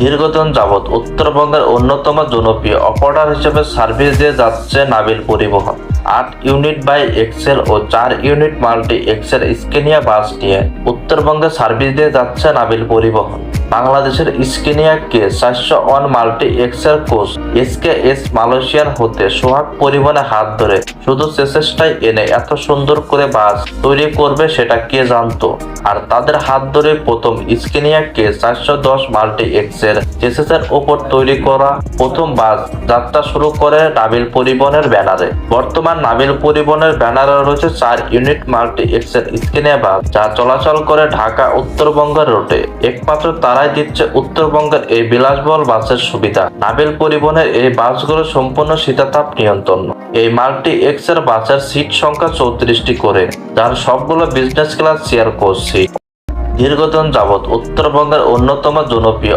দীর্ঘদিন যাবৎ উত্তরবঙ্গের অন্যতম জনপ্রিয় অপারেটর হিসেবে সার্ভিস দিয়ে যাচ্ছে Nabil Paribahan. 8 unit bi axle ও 4 unit multi axle Scania bus নিয়ে উত্তরবঙ্গে সার্ভিস দিয়ে যাচ্ছে নাবিল পরিবহন। বাংলাদেশের Scania K 401 multi axle coach SKS মালয়েশিয়ার হতে সোহাগ পরিবহনে হাত ধরে শুধু চেষ্টায় এনে এত সুন্দর করে বাস তৈরি করবে সেটা কে জানতো। আর তাদের হাত ধরে প্রথম স্কেনিয়া কে 410 মাল্টি এক্সেল চেসিসের ওপর তৈরি করা প্রথম বাস যাত্রা শুরু করে নাবিল পরিবহনের ব্যানারে। বর্তমান নাবিল পরিবহনের ব্যানারে রয়েছে 4 ইউনিট মাল্টি এক্সেল স্কেনিয়া বাস, যা চলাচল করে ঢাকা উত্তরবঙ্গের রুটে। একমাত্র তারাই দিচ্ছে উত্তরবঙ্গের এই বিলাসবহুল বাসের সুবিধা। নাবিল পরিবহনের এই বাসগুলো সম্পূর্ণ শীতাতাপ নিয়ন্ত্রণ। এই মাল্টি এক্সেল বাসের সিট সংখ্যা 34টি করে, যার সবগুলো business class chair coach seat. দীর্ঘদিন যাবৎ উত্তরবঙ্গের অন্যতম জনপ্রিয়